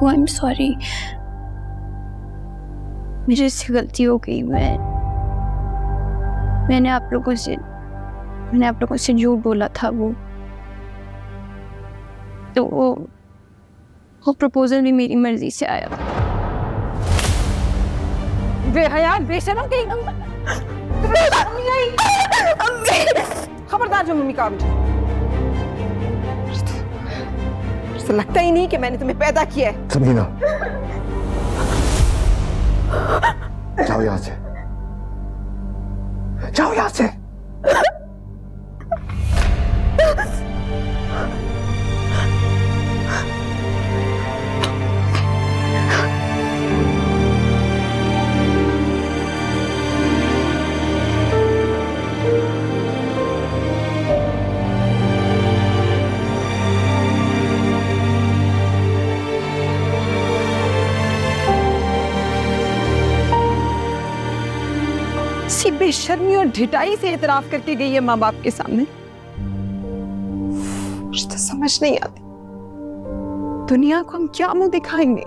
Abu I am sorry, मेरे से गलती हो गई। मैंने आप लोगों से झूठ बोला था। वो प्रपोजल भी मेरी मर्जी से आया था। बेहया बेशरम कहीं खबरदार जो मम्मी का तो लगता ही नहीं कि मैंने तुम्हें पैदा किया है। समीना, जाओ यहां से, जाओ यहां से। बेशर्मी और ढिठाई से इतराफ करके गई है माँ बाप के सामने। मुझे तो समझ नहीं आती दुनिया को हम क्या मुंह दिखाएंगे।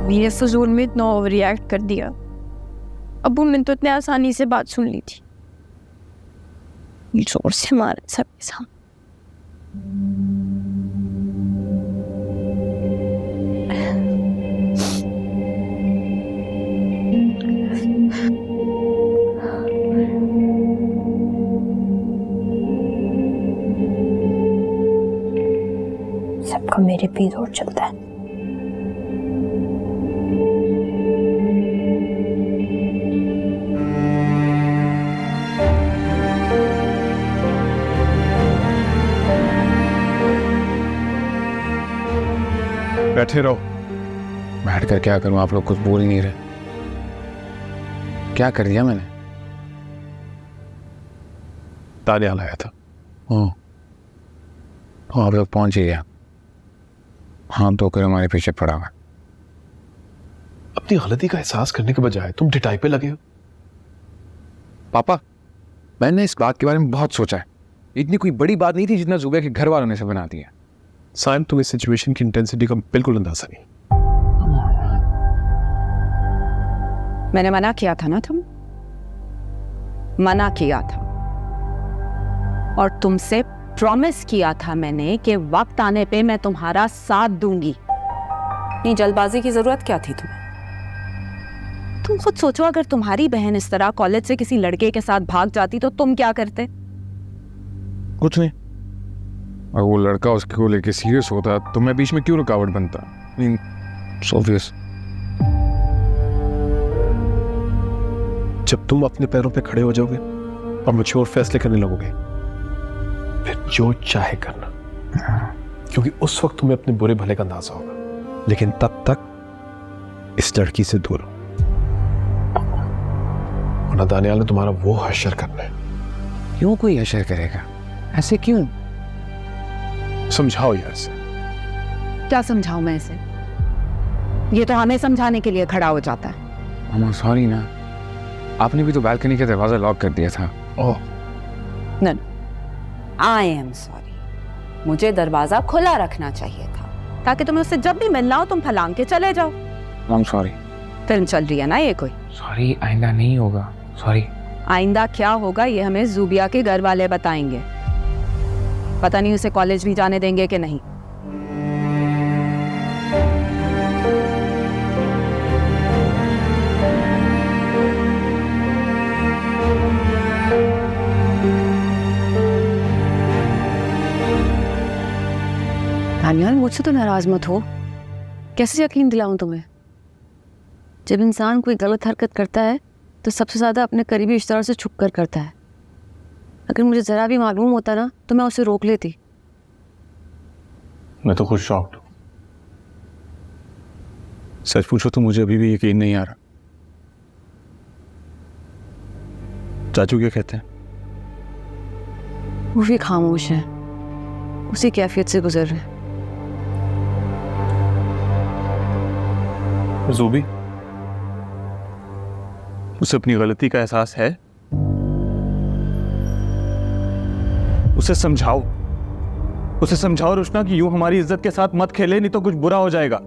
मेरे फजूल में इतना ओवर रिएक्ट कर दिया। अबू मैंने तो इतने आसानी से बात सुन ली थी, जोर से मारे सबके सामने। सबका मेरे पे जोर चलता है। बैठे रहो। बैठ कर क्या करूं? आप लोग कुछ बोल ही नहीं रहे। क्या कर दिया मैंने? तालियां लाया था। आप लोग पहुंच ही गया। हाँ तो कर हमारे पीछे पड़ा हुआ। अपनी गलती का एहसास करने के बजाय तुम ढिठाई पे लगे हो। पापा, मैंने इस बात के बारे में बहुत सोचा है। इतनी कोई बड़ी बात नहीं थी जितना जुबैर के घर वालों ने से बना दिया। साइम, तुम्हें सिचुएशन की इंटेंसिटी का बिल्कुल अंदाजा नहीं। मैंने मना किया था ना, तुम मना किया था और तुमसे प्रॉमिस किया था मैंने कि वक्त आने पे मैं तुम्हारा साथ दूंगी। नहीं, जल्दबाजी की जरूरत क्या थी तुम्हें? तुम खुद सोचो, अगर तुम्हारी बहन इस तरह कॉलेज से किसी लड़के के साथ भाग जाती तो तुम क्या करते? कुछ नहीं। और वो लड़का उसको लेके सीरियस होता तो मैं बीच में क्यों रुकावट बनता? सोफियस, जब तुम अपने पैरों पे खड़े हो जाओगे और मैच्योर फैसले करने लगोगे, फिर जो चाहे करना, क्योंकि उस वक्त तुम्हें अपने बुरे भले का अंदाजा होगा। लेकिन तब तक इस लड़की से दूर हो, वरना दानियाल ने तुम्हारा वो हश्र करना है। क्यों कोई हश्र करेगा? ऐसे क्यों? समझाओ यार से। क्या समझाऊं मैं इसे? ये तो हमें समझाने के लिए खड़ा हो जाता है। मामा सॉरी ना, आपने भी तो बालकनी का दरवाजा लॉक कर दिया था। Oh no, I am sorry. मुझे दरवाजा खुला रखना चाहिए था ताकि तुम्हें उससे जब भी मिलना हो तुम फलांग के चले जाओ। मम सॉरी। फिल्म चल रही है ना ये कोई? सॉरी, आइंदा नहीं होगा। सॉरी। आइंदा क्या होगा ये हमें जूबिया के घर वाले बताएंगे। पता नहीं उसे कॉलेज भी जाने देंगे कि नहीं। दानियाल, मुझसे तो नाराज मत हो। कैसे यकीन दिलाऊं तुम्हें? जब इंसान कोई गलत हरकत करता है तो सबसे ज्यादा अपने करीबी रिश्तेदार से छुप कर करता है। अगर मुझे जरा भी मालूम होता ना तो मैं उसे रोक लेती। मैं तो खुद शॉक्ड हूं। सच पूछो तो मुझे अभी भी यकीन नहीं आ रहा। चाचू क्या कहते हैं? वो भी खामोश है, उसी कैफियत से गुजर रहे हैं। ज़ूबी, उसे अपनी गलती का एहसास है? उसे समझाओ, उसे समझाओ रुशना कि यूं हमारी इज्जत के साथ मत खेले, नहीं तो कुछ बुरा हो जाएगा।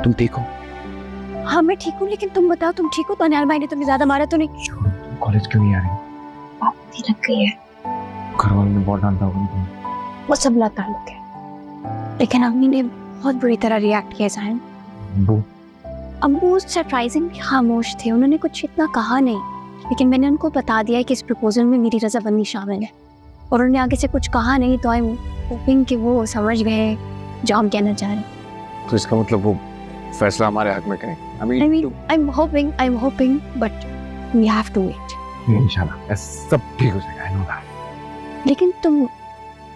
तुम ठीक हो? हाँ मैं ठीक हूँ, लेकिन तुम बताओ तुम ठीक हो? तो अनियाल भाई ने तुम्हें ज्यादा मारा तो नहीं? तुम कॉलेज क्यों नहीं आ रही? पापी लग गई है। घर वालों ने बहुत डांटा होगा तुम्हें। वो सब ताल्लुक है, लेकिन अम्मी ने बहुत बुरी तरह रिएक्ट किया साहब। अम्मू सरप्राइजिंगली खामोश थे, उन्होंने कुछ इतना कहा नहीं, लेकिन मैंने उनको बता दिया कि इस प्रपोजल में मेरी रजामंदी शामिल है, और उन्होंने आगे से कुछ कहा नहीं, तो आई एम होपिंग कि वो समझ गए जो हम कहना चाह रहे हैं। तो इसका मतलब वो फैसला हमारे हक में करें? I'm hoping, but we have to wait. इंशाल्लाह सब ठीक हो जाएगा, I know that. लेकिन तुम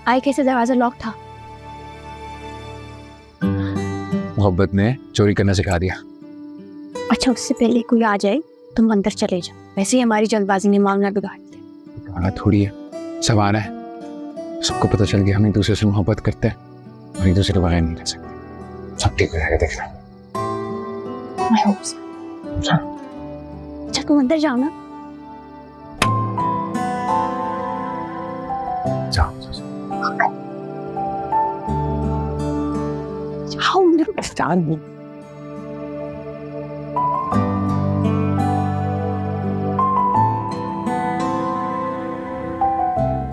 आए कैसे? दरवाजा लॉक था। मोहब्बत ने चोरी करना सिखा दिया। अच्छा, उससे पहले कोई आ जाए तुम अंदर चले जाओ, वैसे ही हमारी जल्दबाजी ने मामला बिगाड़ दिया। गाना थोड़ी है, सवाल है। सबको पता चल गया हम एक दूसरे से मोहब्बत करते हैं और एक दूसरे के बगैर नहीं रह सकते। सब ठीक हो जाएगा, देखना। I hope so. अच्छा तुम अंदर जाओ ना। जाओ। जाओ अंदर।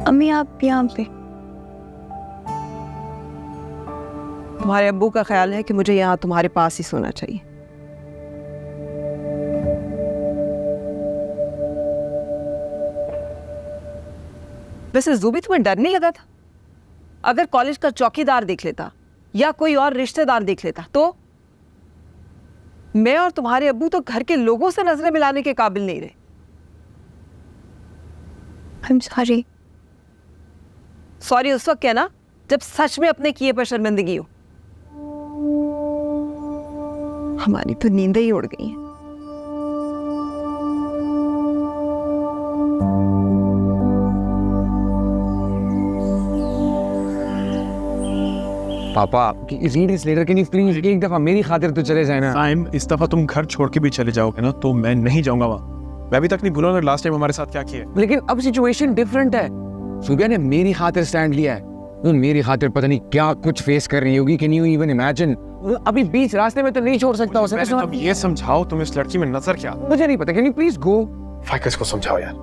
अम्मी आप यहाँ पे? तुम्हारे अब्बू का ख्याल है कि मुझे यहाँ तुम्हारे पास ही सोना चाहिए। वैसे ज़ूबी तुम्हें डर नहीं लगा था? अगर कॉलेज का चौकीदार देख लेता या कोई और रिश्तेदार देख लेता तो? मैं और तुम्हारे अब्बू तो घर के लोगों से नजरें मिलाने के काबिल नहीं रहे। I'm sorry. सॉरी उस वक्त कहना जब सच में अपने किए पर शर्मिंदगी हो। हमारी तो नींदें ही उड़ गई हैं। पापा रीड इस लेटर के नहीं, प्लीज एक दफा मेरी खातिर तो चले जाए ना। टाइम इस दफा तुम घर छोड़ के भी चले जाओगे ना तो मैं नहीं जाऊंगा वहाँ। मैं अभी तक नहीं भूला ना लास्ट टाइम हमारे साथ क्या किया। लेकिन अब सिचुएशन डिफरेंट है। सुबिया ने मेरी खातिर स्टैंड लिया है, तो मेरी खातिर पता नहीं क्या कुछ फेस कर रही होगी। Can you even imagine? अभी बीच रास्ते में तो नहीं छोड़ सकता उसे। अब ये समझाओ तुम इस लड़की में नजर क्या? मुझे नहीं पता, can you please go? Ficus को समझाओ यार।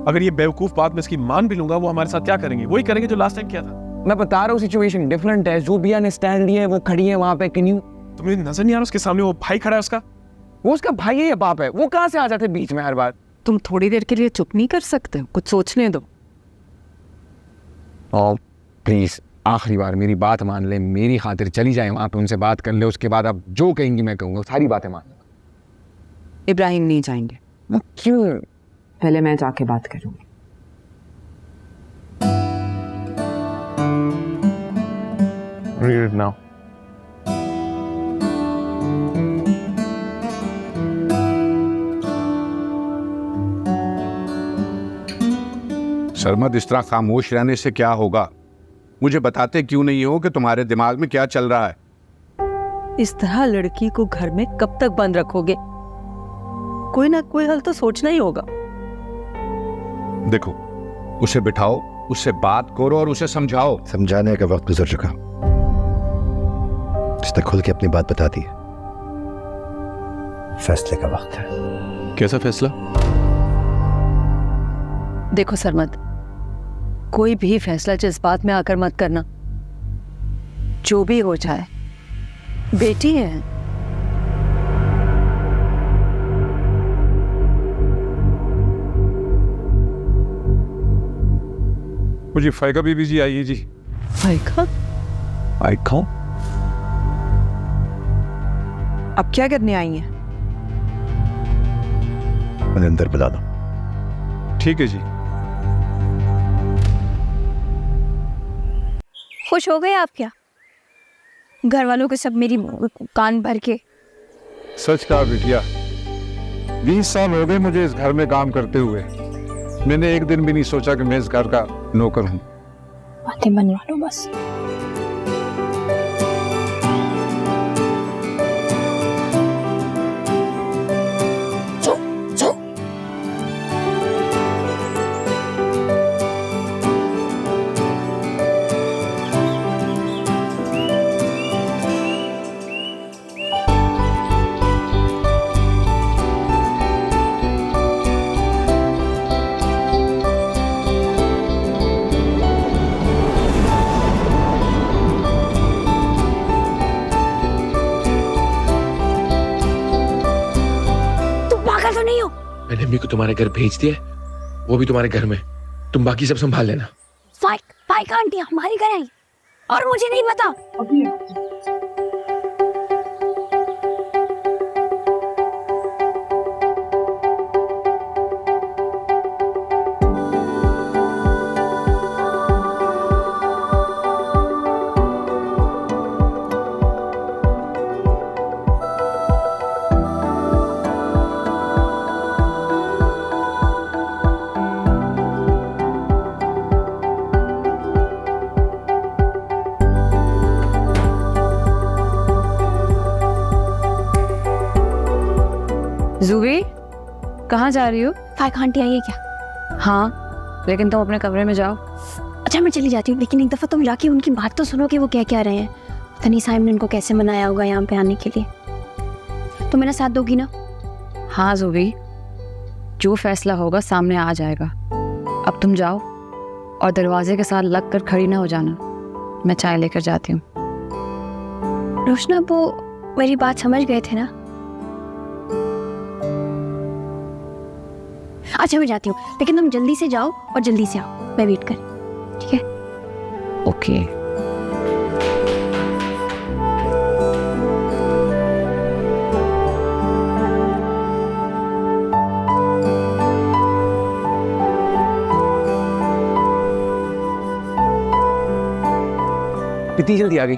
अगर ये बेवकूफ बात मैं इसकी मान भी लूंगा, वो हमारे साथ क्या करेंगे? वही करेंगे जो लास्ट टाइम किया था। मैं बता रहा हूँ सिचुएशन डिफरेंट है। ज़ूबिया ने स्टैंड लिया है, वो खड़ी है वहां पे। Can you? तुम्हें नजर नहीं आ रहा उसके सामने वो भाई खड़ा है उसका? वो उसका भाई है या बाप है? वो कहाँ से आ जाते बीच में हर बार? तुम थोड़ी देर के लिए चुप नहीं कर सकते? कुछ सोचने दो। प्लीज आखिरी बार मेरी बात मान ले, मेरी खातिर चली जाए वहां पे, उनसे बात कर ले। उसके बाद आप जो कहेंगी मैं कहूँगा, सारी बातें मान ले। इब्राहिम नहीं जाएंगे। क्यों? पहले मैं जाके बात करूंगी। Read it now. सरमद, इस तरह खामोश रहने से क्या होगा? मुझे बताते क्यों नहीं हो कि तुम्हारे दिमाग में क्या चल रहा है? इस तरह लड़की को घर में कब तक बंद रखोगे? कोई ना कोई हल तो सोचना ही होगा। देखो, उसे बिठाओ, उससे बात करो और उसे समझाओ। समझाने का वक्त गुजर चुका। उसने खुल के अपनी बात बता दी। फैसले का वक्त है। कैसा फैसला? देखो सरमद, कोई भी फैसला जज्बात में आकर मत करना। जो भी हो जाए, बेटी है। वो जी फायका बीबी जी आई है जी। फायका, आई खाओ। अब क्या करने आई हैं? मैंने अंदर बुला दो। ठीक है जी। खुश हो गए आप क्या? घर वालों को सब मेरी कान भर के। सच कहा बिटिया, 20 साल हो गए मुझे इस घर में काम करते हुए। मैंने एक दिन भी नहीं सोचा कि मैं इस घर का नौकर हूँ। बातें बनवा लो बस। मैंने अम्मी को तुम्हारे घर भेज दिया है, वो भी तुम्हारे घर में। तुम बाकी सब संभाल लेना। फाइका आंटी हमारे घर आई और मुझे नहीं पता। जूबी, कहाँ जा रही हो? फाइका आंटी आई है क्या? हाँ, लेकिन तुम अपने कमरे में जाओ। अच्छा मैं चली जाती हूँ, लेकिन एक दफा तुम जाके उनकी बात तो सुनो कि वो क्या क्या रहे हैं। पता नहीं साइम ने उनको कैसे मनाया होगा यहाँ पे आने के लिए। तो मेरा साथ दोगी ना? हाँ जूबी, जो फैसला होगा सामने आ जाएगा। अब तुम जाओ और दरवाजे के साथ लग कर खड़ी ना हो जाना। मैं चाय लेकर जाती हूँ। रोशना, वो मेरी बात समझ गए थे ना? अच्छा मैं जाती हूँ, लेकिन तुम जल्दी से जाओ और जल्दी से आओ, मैं वेट कर। ठीक है? ओके। कितनी जल्दी आ गई?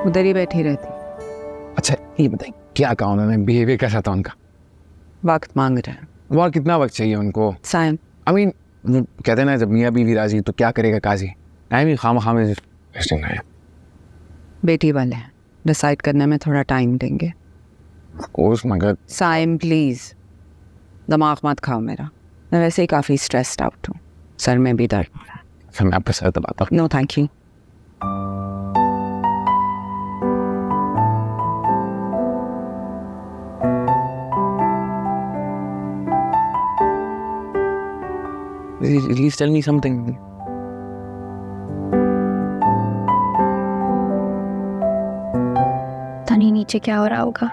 उधर ही बैठी रहती। अच्छा ये बताइए, क्या कहा उन्होंने? बिहेवियर कैसा था उनका? वक्त मांग रहे हैं। और कितना वक्त चाहिए उनको? साइम, आई मीन कहते हैं ना, जब मियाँ बीवी राजी तो क्या करेगा काजी। आई मीन खाम खाम वेस्टिंग है। बेटी वाले हैं, डिसाइड करने में थोड़ा टाइम देंगे। कोर्स मगर साइम प्लीज, दिमाग मत खाओ मेरा। मैं वैसे ही काफ़ी स्ट्रेस्ड आउट हूँ, सर में भी दर्द हो रहा है। फिर मैं आपका सर दबाता हूँ। No thank you. Please tell me something. पता नहीं नीचे क्या हो रहा होगा।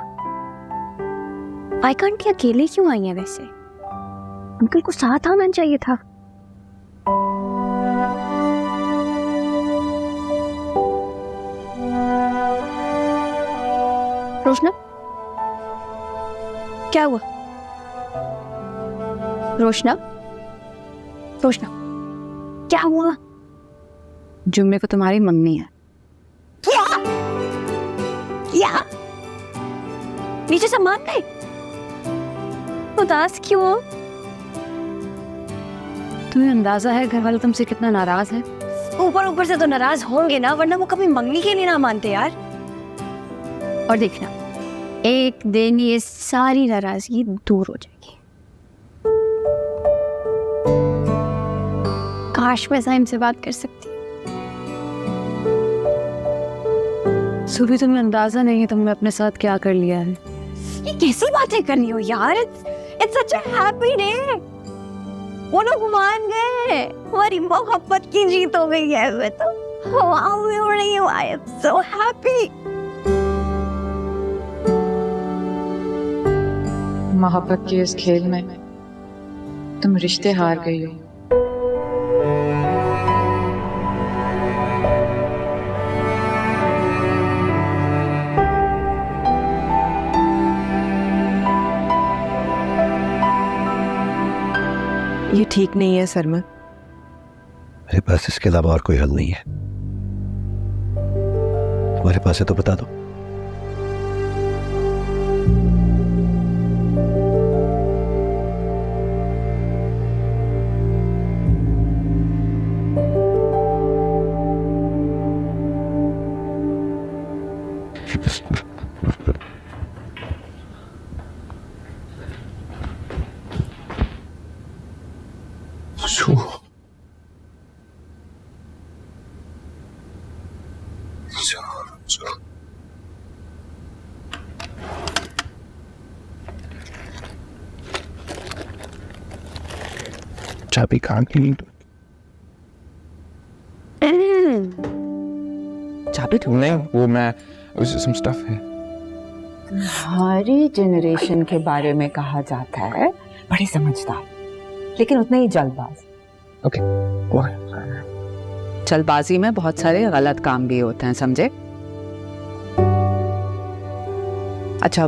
फाइका आंटी अकेले क्यों आई है वैसे? अंकल को साथ आना चाहिए था। रोशना, क्या हुआ? रोशना, रोशना, क्या हुआ? जुम्मे को तुम्हारी मंगनी है। क्या? क्या? नीचे से मान गए? उदास क्यों? तुम्हें अंदाजा है घर वाले तुमसे कितना नाराज है? ऊपर ऊपर से तो नाराज होंगे ना, वरना वो कभी मंगनी के लिए ना मानते यार। और देखना, एक दिन ये सारी नाराजगी दूर हो जाएगी। काश मैं साइम से बात कर सकती। सुबह तुम्हें अंदाजा नहीं है तुमने अपने साथ क्या कर लिया है। ये कैसी बातें कर रही हो यार? It's such a happy day. वो लोग मान गए, हमारी मोहब्बत की जीत हो गई है। मैं तो हवाओं में उड़ रही हूँ। आई एम सो हैप्पी। मोहब्बत के इस खेल में तुम रिश्ते हार गई हो। ये ठीक नहीं है सरमन। मेरे पास इसके अलावा और कोई हल नहीं है। तुम्हारे पास है तो बता दो। चाबी कहाँ की? चाबी नहीं, वो मैं some stuff है। हमारी जनरेशन के बारे में कहा जाता है बड़े समझदार, लेकिन उतने ही जल्दबाज। ओके, जल्दबाजी में बहुत सारे गलत काम भी होते हैं, समझे? अच्छा,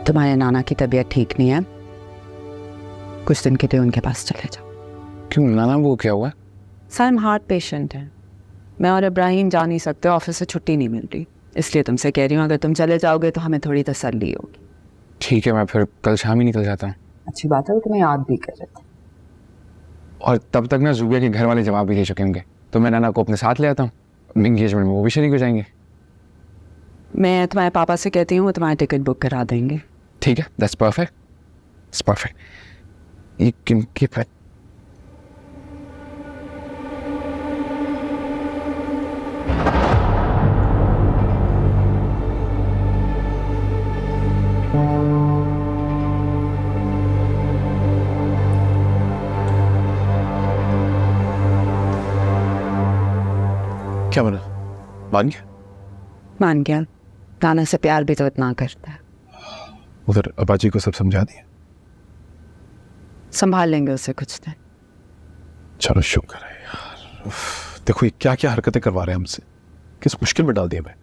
तुम्हारे नाना की तबीयत ठीक नहीं है, कुछ दिन के लिए उनके पास चले जाओ। क्यों नाना, वो क्या हुआ? साइम हार्ट पेशेंट है, मैं और इब्राहिम जा नहीं सकते, ऑफिस से छुट्टी नहीं मिल रही, इसलिए तुमसे कह रही हूँ अगर तुम चले जाओगे तो हमें थोड़ी तसल्ली होगी। ठीक है, मैं फिर कल शाम ही निकल जाता हूँ। अच्छी बात है, वो तुम्हें याद भी कर रहे थे। और तब तक ना जुबिया के घर वाले जवाब भी दे चुके होंगे, तो मैं नाना को अपने साथ ले आता हूँ। एंगेजमेंट में वो भी शरीक हो जाएंगे। मैं तुम्हारे पापा से कहती हूँ वो तुम्हारी टिकट बुक करा देंगे। ठीक है, दैट्स परफेक्ट, इट्स परफेक्ट। ये किनके पर क्या बना? मान गया? मान गया, नाना से प्यार भी तो इतना करता है। उधर अबाजी को सब समझा दिया? संभाल लेंगे उसे कुछ दिन। चलो शुक्र है यार। देखो ये क्या क्या हरकतें करवा रहे हैं हमसे, किस मुश्किल में डाल दिया मैं।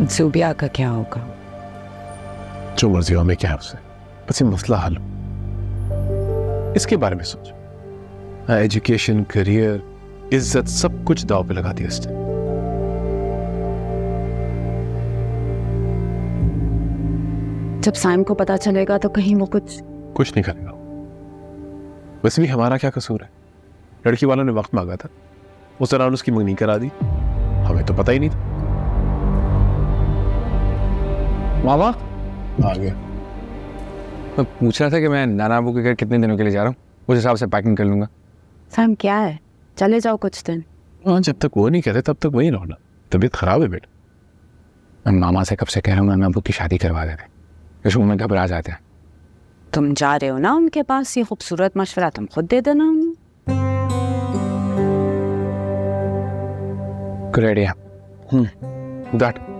जुबिया का क्या होगा? जो मर्जी हो, हमें क्या है उससे, बस ये मसला हल हो। इसके बारे में सोचो। एजुकेशन, करियर, इज्जत, सब कुछ दाव पे लगा दिया इसने। जब साइम को पता चलेगा तो कहीं वो कुछ नहीं करेगा। वैसे भी हमारा क्या कसूर है? लड़की वालों ने वक्त मांगा था, उस दौरान उसकी मंगनी करा दी, हमें तो पता ही नहीं था। मामा आ गया। मैं पूछ रहा था कि मैं नाना अबू के घर कितने दिनों के लिए जा रहा हूँ, उस हिसाब से पैकिंग कर लूंगा। साइम क्या है, चले जाओ कुछ दिन। हाँ, जब तक वो नहीं कहते तब तक वही रहना। तबीयत खराब है बेटा। मैं मामा से कब से कह रहा हूँ नाना अबू की शादी करवा देते, इस में घबरा जाते हैं। तुम जा रहे हो ना उनके पास, ये खूबसूरत मशवरा तुम खुद दे देना उन्हें। Good idea. दैट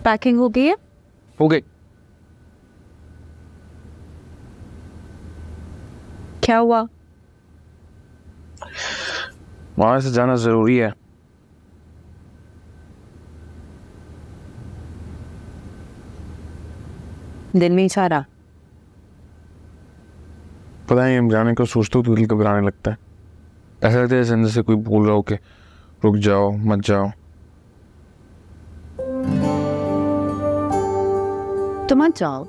पैकिंग हो गई है? हो गई। क्या हुआ? वहां से जाना जरूरी है। दिल नहीं चाह रहा? पता नहीं, हम जाने को सोचते हो तो दिल घबराने लगता है। ऐसा लगता है जैसे अंदर से कोई बोल रहा हो कि रुक जाओ, मत जाओ। तो मत जाओ,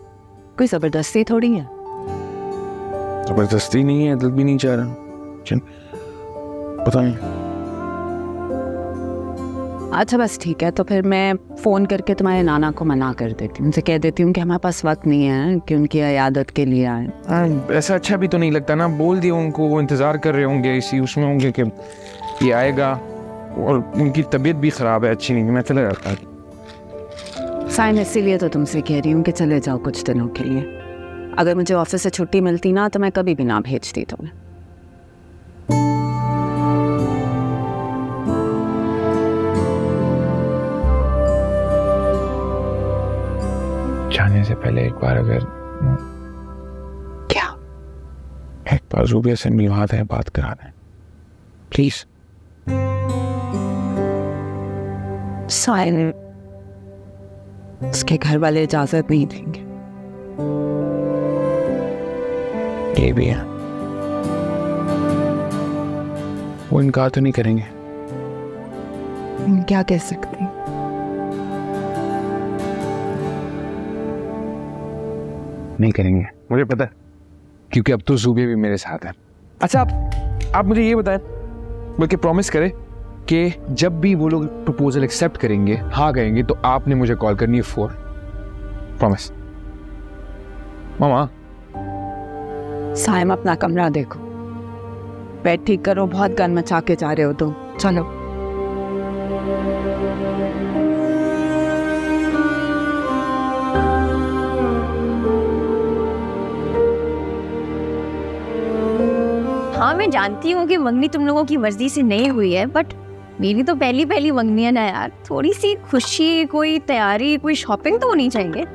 कोई जबरदस्ती थोड़ी है। जबरदस्ती नहीं है, दिल भी नहीं चाह रहा। पता नहीं। अच्छा बस ठीक है, तो फिर मैं फ़ोन करके तुम्हारे नाना को मना कर देती हूँ, उनसे कह देती हूँ कि हमारे पास वक्त नहीं है कि उनकी इयादत के लिए आए। ऐसा अच्छा भी तो नहीं लगता ना, बोल दिया उनको, वो इंतज़ार कर रहे होंगे, इसी उसमें होंगे कि ये आएगा, और उनकी तबीयत भी ख़राब है, अच्छी नहीं है, मैं चला जाता है। साइन इसीलिए तो तुमसे कह रही हूँ कि चले जाओ कुछ दिनों के लिए। अगर मुझे ऑफिस से छुट्टी मिलती ना तो मैं कभी भी ना भेजती तुम्हें। जाने से पहले एक बार अगर क्या? एक बार रूबिया से मिलवा दें, बात करा दें प्लीज। साइन, उसके घर वाले इजाजत नहीं देंगे। ये भी है, वो इनकार तो नहीं करेंगे। हम क्या कह सकते हैं? नहीं करेंगे, मुझे पता है, क्योंकि अब तो ज़ुबिया भी मेरे साथ है। अच्छा आप मुझे ये बताएं, बल्कि प्रॉमिस करें कि जब भी वो लोग प्रपोजल एक्सेप्ट करेंगे, हाँ कहेंगे, तो आपने मुझे कॉल करनी है फॉर प्रॉमिस। मामा साइम अपना कमरा देखो, बेड ठीक करो, बहुत गन मचा के जा रहे हो तुम, चलो। हाँ मैं जानती हूँ कि मंगनी तुम लोगों की मर्जी से नहीं हुई है, बट मेरी तो पहली पहली मंगनी है ना यार, थोड़ी सी खुशी, कोई तैयारी, कोई शॉपिंग तो होनी चाहिए।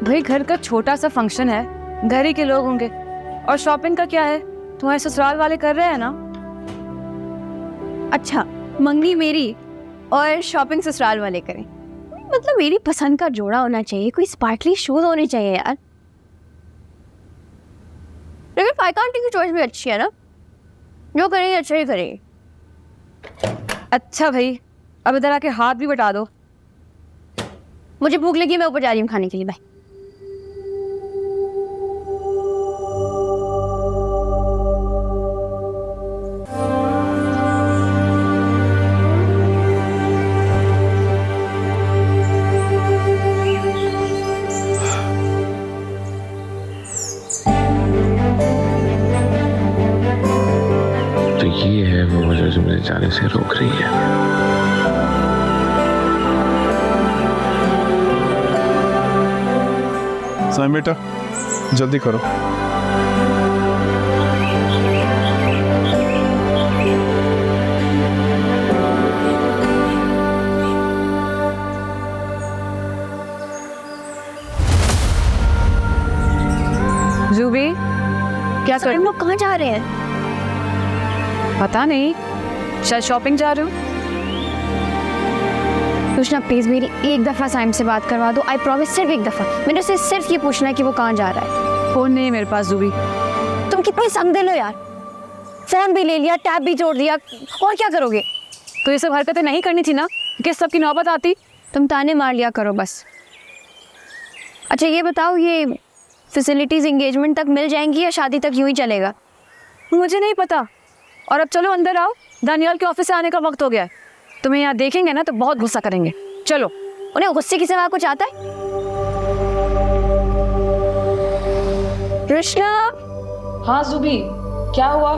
भाई घर का छोटा सा फंक्शन है, घर ही के लोग होंगे, और शॉपिंग का क्या है, तुम्हारे ससुराल वाले कर रहे हैं ना। अच्छा मंगनी मेरी और शॉपिंग ससुराल वाले करें, मतलब मेरी पसंद का जोड़ा होना चाहिए, कोई स्पार्कली शूज होने चाहिए यार। लेकिन फाइका आंटी की चॉइस भी अच्छी है ना, जो करेंगे अच्छा ही करेंगे। अच्छा भाई, अब इधर आके हाथ भी बटा दो। मुझे भूख लगी, मैं ऊपर जा रही हूँ खाने के लिए, बाय। तो ये है वो वजह जो मुझे जाने से रोक रही है। साइम बेटा जल्दी करो। ज़ुबी क्या कर, हम लोग कहाँ जा रहे हैं? पता नहीं, शायद शॉपिंग जा रहे हो। कृष्णा प्लीज मेरी एक दफा साइम से बात करवा दो, आई प्रॉमिस, सिर्फ एक दफा। मैंने उसे सिर्फ ये पूछना है कि वो कहाँ जा रहा है। फोन नहीं है मेरे पास ज़ुबी। तुम कितने संगदिल हो यार, फोन भी ले लिया, टैब भी जोड़ दिया, और क्या करोगे? तो ये सब हरकतें नहीं करनी थी ना, कि सब की नौबत आती। तुम ताने मार लिया करो बस। अच्छा ये बताओ, ये फैसिलिटीज एंगेजमेंट तक मिल जाएंगी या शादी तक यूं ही चलेगा? मुझे नहीं पता। और अब चलो अंदर आओ, दानियाल के ऑफिस से आने का वक्त हो गया है। तुम्हें यहाँ देखेंगे ना तो बहुत गुस्सा करेंगे। चलो। उन्हें गुस्से की सिवा कुछ आता है? कृष्णा। हाँ ज़ुबी, क्या हुआ?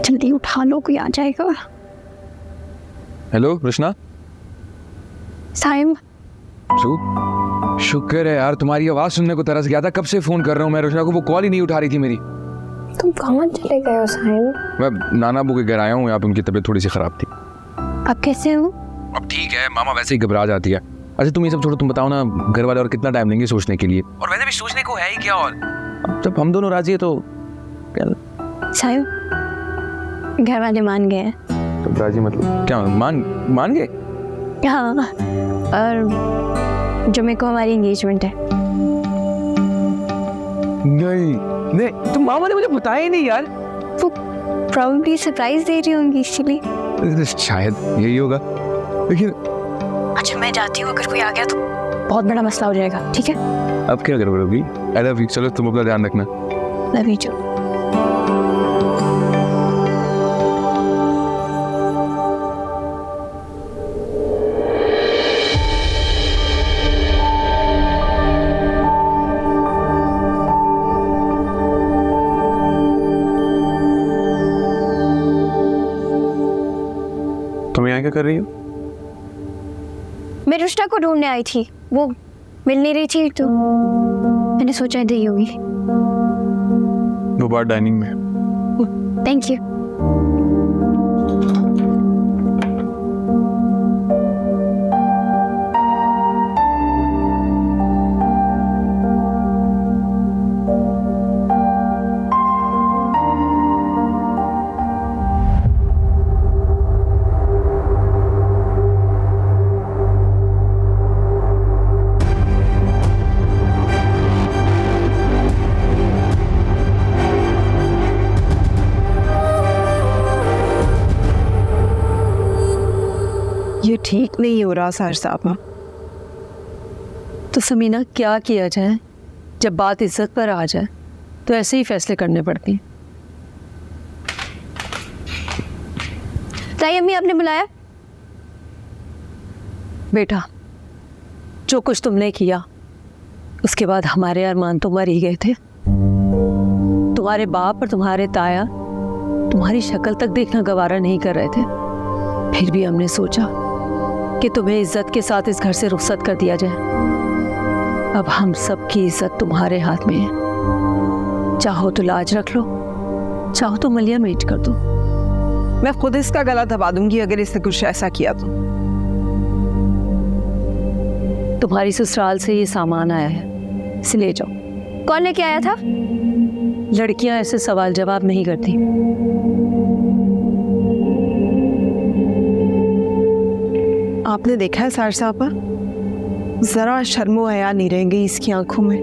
जल्दी उठा लो, कोई आ जाएगा। हेलो कृष्णा। साइम। शुक्र है यार, तुम्हारी आवाज सुनने को तरस गया था, कब से फोन कर रहा हूँ मैं रोशना को, वो कॉल ही नहीं उठा रही थी मेरी। तुम कहाँ चले गए हो साइम? मैं नाना अबू के घर आया हूँ, यहाँ पे उनकी तबीयत थोड़ी सी खराब थी। अब कैसे हो? अब ठीक है, मामा वैसे ही घबरा जाती है। अच्छा तुम ये सब छोड़ो, तुम बताओ ना, घर वाले और कितना टाइम लेंगे सोचने के लिए? और वैसे भी सोचने को है ही क्या, और अब जब हम दोनों राजी है तो साइम घर वाले मान गए हैं। तो राजी मतलब क्या, मान गए? हाँ, और जुमे को हमारी एंगेजमेंट है। नहीं नहीं, तो मामा ने मुझे बताया ही नहीं यार। वो प्रॉब्लली सरप्राइज दे रही होंगी इसीलिए। शायद यही होगा, लेकिन अच्छा मैं जाती हूँ, अगर कोई आ गया तो बहुत बड़ा मसला हो जाएगा, ठीक है? अब क्या करोगी? I love you. चलो तुम अपना ध्यान रखना। Love you too. तुम यहाँ क्या कर रही हो? मैं रुष्टा को ढूंढने आई थी, वो मिल नहीं रही थी तो मैंने सोचा इधर ही होगी। वो बाहर डाइनिंग में। Thank you. ये ठीक नहीं हो रहा सर साहब। तो समीना क्या किया जाए? जब बात इज्जत पर आ जाए तो ऐसे ही फैसले करने पड़ते हैं। ताई अम्मी आपने बुलाया? बेटा, जो कुछ तुमने किया उसके बाद हमारे अरमान तो मर ही गए थे। तुम्हारे बाप और तुम्हारे ताया तुम्हारी शक्ल तक देखना गवारा नहीं कर रहे थे। फिर भी हमने सोचा कि तुम्हें इज्जत के साथ इस घर से रुखसत कर दिया जाए। अब हम सब की इज्जत तुम्हारे हाथ में है। चाहो तो लाज रख लो, चाहो तो मलिया मेट कर दो। मैं खुद इसका गला दबा दूंगी अगर इसने कुछ ऐसा किया तो। तुम्हारी ससुराल से ये सामान आया है, इसे ले जाओ। कौन लेके आया था? लड़कियां ऐसे सवाल जवाब नहीं करती। आपने देखा है सर साहब, जरा शर्मो हया नहीं रहेंगी इसकी आंखों में।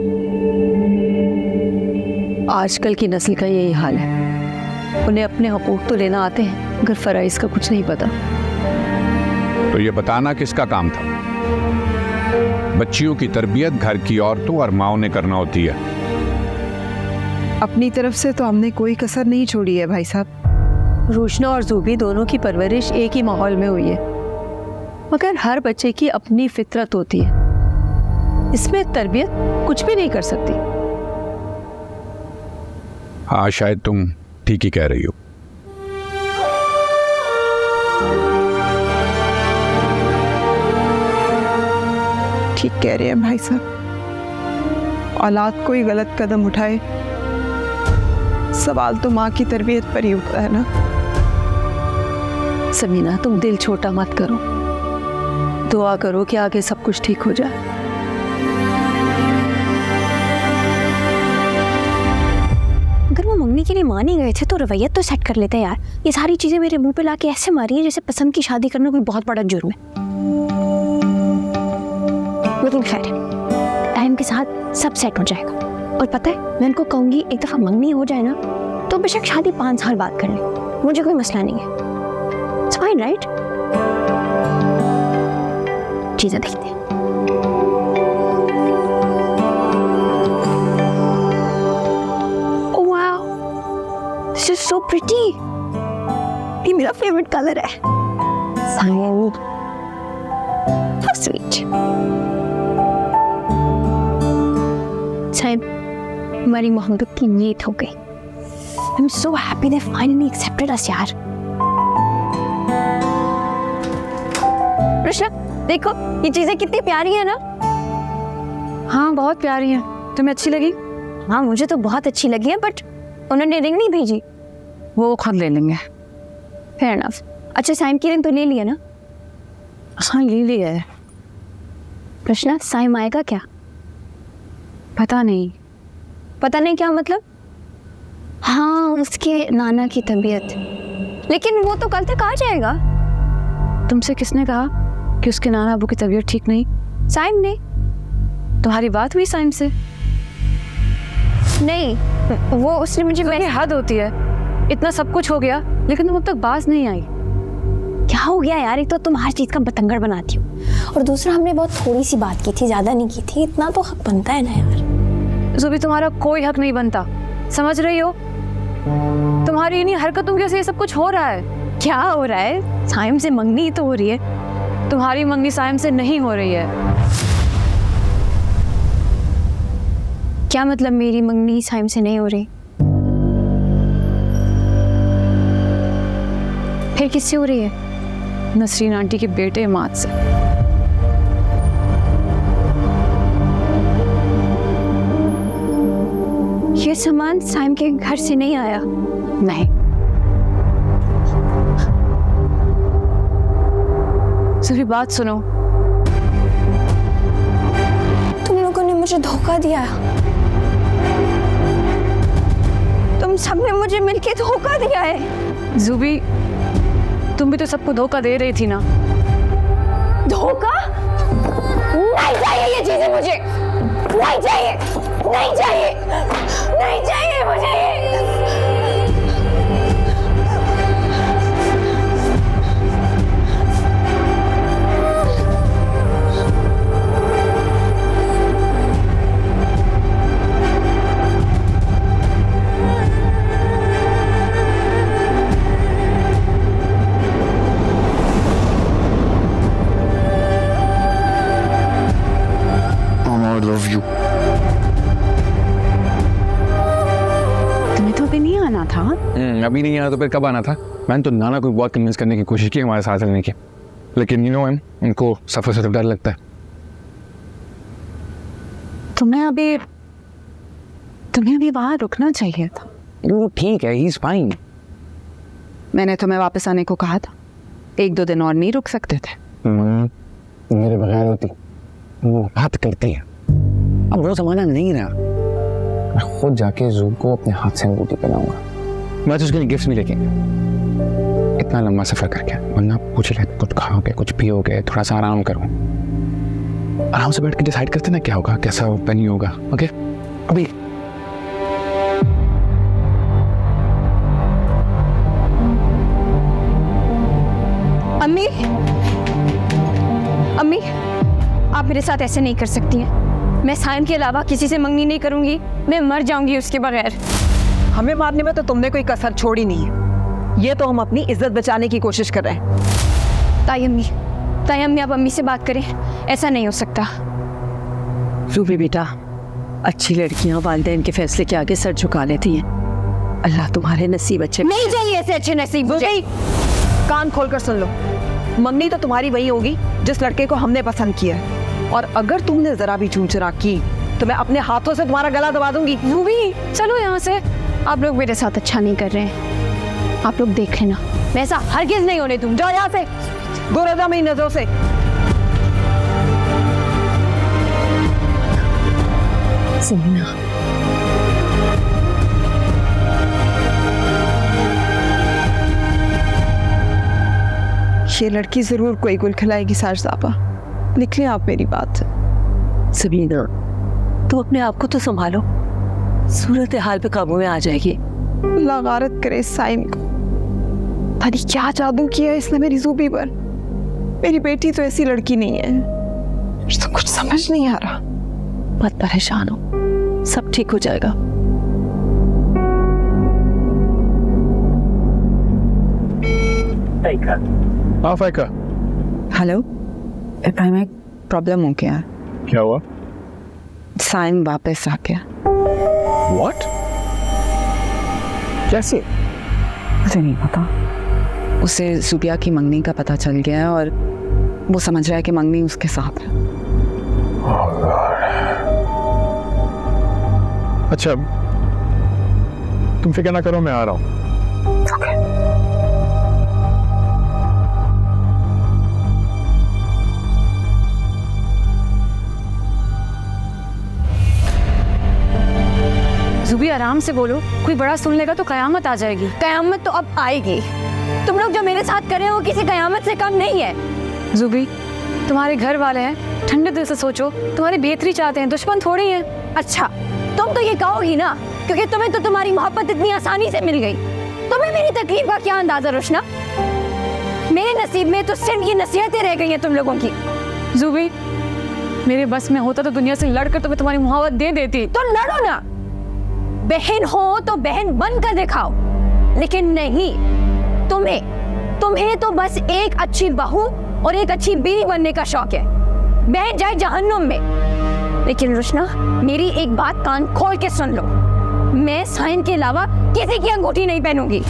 आजकल की नस्ल का यही हाल है। उन्हें अपने हकूक तो लेना आते हैं मगर फराइज का कुछ नहीं पता। तो ये बताना किसका काम था? बच्चियों की तरबियत घर की औरतों और माओं ने करना होती है। अपनी तरफ से तो हमने कोई कसर नहीं छोड़ी है भाई साहब। रोशना और जूबी दोनों की परवरिश एक ही माहौल में हुई है, मगर हर बच्चे की अपनी फितरत होती है। इसमें तरबियत कुछ भी नहीं कर सकती। हाँ, शायद तुम ठीक ही कह रही हो। ठीक कह रहे हैं भाई साहब। औलाद कोई गलत कदम उठाए, सवाल तो माँ की तरबियत पर ही उठता है ना। समीना, तुम दिल छोटा मत करो। दुआ करो कि आगे सब कुछ ठीक हो जाए। अगर वो मंगनी के लिए मान ही गए थे तो रवैयत तो सेट कर लेते यार। ये सारी चीजें मेरे मुंह पे लाके ऐसे मारी है जैसे पसंद की शादी करना कोई बहुत बड़ा जुर्म है। लेकिन खैर, टाइम के साथ सब सेट हो जाएगा। और पता है, मैं उनको कहूंगी एक दफा मंगनी हो जाए ना तो बेशक शादी 5 साल बाद कर ले, मुझे कोई मसला नहीं है। It's fine, right? चीजें देखते हैं। Oh wow, this is so pretty. ये मेरा फेवरेट कलर है। Sion, how sweet. सायन, हमारी मोहब्बत की नीयत हो गई। I am so happy they finally accepted us यार। रुष्टा, देखो ये चीजें कितनी प्यारी है ना। हाँ, बहुत प्यारी है। तुम्हें अच्छी लगी? हाँ, मुझे तो बहुत अच्छी लगी है, बट उन्होंने रिंग नहीं भेजी। वो खुद ले लेंगे। Fair enough. अच्छा, साइम की रिंग तो ले लिया ना? हाँ, ले लिया है। कृष्णा, साइम आएगा क्या? पता नहीं। पता नहीं क्या मतलब? हाँ, उसके नाना की तबीयत। लेकिन वो तो कल तक आ जाएगा। तुमसे किसने कहा कि उसके नाना अबू की तबीयत ठीक नहीं? साइम ने। तुम्हारी बात हुई साइम से? नहीं, वो उसने मुझे ये हद होती है, इतना सब कुछ हो गया लेकिन तुम अब तक बाज नहीं आई। क्या हो गया यार, एक तो तुम हर चीज का बतंगड़ बनाती हो और दूसरा हमने बहुत थोड़ी सी बात की थी, ज्यादा नहीं की थी, इतना तो हक बनता है ना यार। जुबी तुम्हारा कोई हक नहीं बनता, समझ रही हो? तुम्हारी इन्हीं हरकतों की वजह से ये सब कुछ हो रहा है। क्या हो रहा है? साइम से मंगनी तो हो रही है। तुम्हारी मंगनी साइम से नहीं हो रही है। क्या मतलब मेरी मंगनी साइम से नहीं हो रही? फिर किससे हो रही है? नसरीन आंटी के बेटे इमाद से। ये सामान साइम के घर से नहीं आया? नहीं। सिर्फ बात सुनो, तुम लोगों ने मुझे धोखा दिया, तुम सबने मुझे मिलके धोखा दिया है। जुबी तुम भी तो सबको धोखा दे रही थी ना। धोखा? नहीं चाहिए ये चीजें मुझे, नहीं चाहिए, नहीं चाहिए, नहीं चाहिए मुझे ये। I love you. तुम्हें तो अभी नहीं आना था। अभी नहीं आया तो फिर कब आना था? मैंने तो नाना को बहुत कन्विंस करने की कोशिश की हमारे साथ रहने की, लेकिन इनको सफर से डर लगता है। तुम्हें अभी वहां रुकना चाहिए था। वो ठीक है, ही इज फाइन। मैंने तुम्हें वापस आने को कहा था, 1-2 दिन और नहीं रुक सकते थे। मेरे बगैर होती वो बात करती है। अब वो जमाना नहीं रहा। मैं खुद जाके जू को अपने हाथ से अंगूठी पहनाऊंगा। मैं तो उसके लिए गिफ्ट भी लेके इतना लंबा सफर करके, वरना पूछ ले कुछ खाओगे, कुछ पियोगे, थोड़ा सा आराम करो। आराम से बैठ के डिसाइड करते ना क्या होगा, कैसा होगा, नहीं होगा। ओके अभी अम्मी, अम्मी, आप मेरे साथ ऐसे नहीं कर सकती हैं। मैं साइम के अलावा किसी से मंगनी नहीं करूंगी, मैं मर जाऊंगी उसके बगैर। हमें मारने में तो तुमने कोई कसर छोड़ी नहीं है। ये तो हम अपनी इज्जत बचाने की कोशिश कर रहे हैं। ताई अम्मी आप अम्मी से बात करें, ऐसा नहीं हो सकता। रूबी बेटा, अच्छी लड़कियां वालिदैन के फैसले के आगे सर झुका लेती हैं। अल्लाह तुम्हारे नसीब अच्छे। नहीं चाहिए ऐसे अच्छे नसीब मुझे। कान खोलकर सुन लो, मंगनी तो तुम्हारी वही होगी जिस लड़के को हमने पसंद किया है, और अगर तुमने जरा भी चूंचरा की तो मैं अपने हाथों से तुम्हारा गला दबा दूंगी। रूबी चलो यहाँ से, आप लोग मेरे साथ अच्छा नहीं कर रहे हैं। आप लोग देख लेना, मैं ऐसा हरगिज नहीं होने दूं। जाओ यहाँ से, गुरदा मेरी नजरों से। समीना, ये लड़की जरूर कोई गुल खिलाएगी सारसापा, लिख लें आप मेरी बात। समीना, तुम अपने आप को तो संभालो, सूरत हाल पे काबू में आ जाएगी। अल्लाह गारत करे साइम को। पता नहीं क्या जादू किया इसने मेरी ज़ूबी पर। मेरी बेटी तो ऐसी लड़की नहीं है। मुझे तो कुछ समझ नहीं आ रहा। मत परेशान हो, सब ठीक हो जाएगा। हाँ फाइका, हेलो इब्राहिम, एक प्रॉब्लम हो गया। क्या हुआ? साइम वापस आ गया। What? कैसे? मुझे नहीं पता। उसे जुबिया की मंगनी का पता चल गया है और वो समझ रहा है कि मंगनी उसके साथ है। अच्छा, तुम फिक्र ना करो, मैं आ रहा हूँ। जुबी आराम से बोलो, कोई बड़ा सुन लेगा तो कयामत आ जाएगी। कयामत तो अब आएगी। तुम लोग जो मेरे साथ कर रहे हो किसी कयामत से कम नहीं है। जुबी, तुम्हारे घर वाले हैं, ठंडे दिल से सोचो, तुम्हारी बेहतरी चाहते हैं, दुश्मन थोड़ी हैं। अच्छा, तुम तो ये कहोगी ना क्योंकि तुम्हें तो तुम्हारी मोहब्बत इतनी आसानी से मिल गई। तुम्हें मेरी तकलीफ का क्या अंदाजा रुशना? मेरे नसीब में तो सिर्फ ये नसीहतें रह गई हैं तुम लोगों की। जुबी, मेरे बस में होता तो दुनिया से लड़कर तुम्हें तुम्हारी मोहब्बत दे देती। तो लड़ो ना, बहन हो तो बहन बनकर दिखाओ। लेकिन नहीं, तुम्हें तो बस एक अच्छी बहू और एक अच्छी बीवी बनने का शौक है, बहन जाए जहन्नुम में। लेकिन रुशना, मेरी एक बात कान खोल के सुन लो, मैं साइन के अलावा किसी की अंगूठी नहीं पहनूंगी।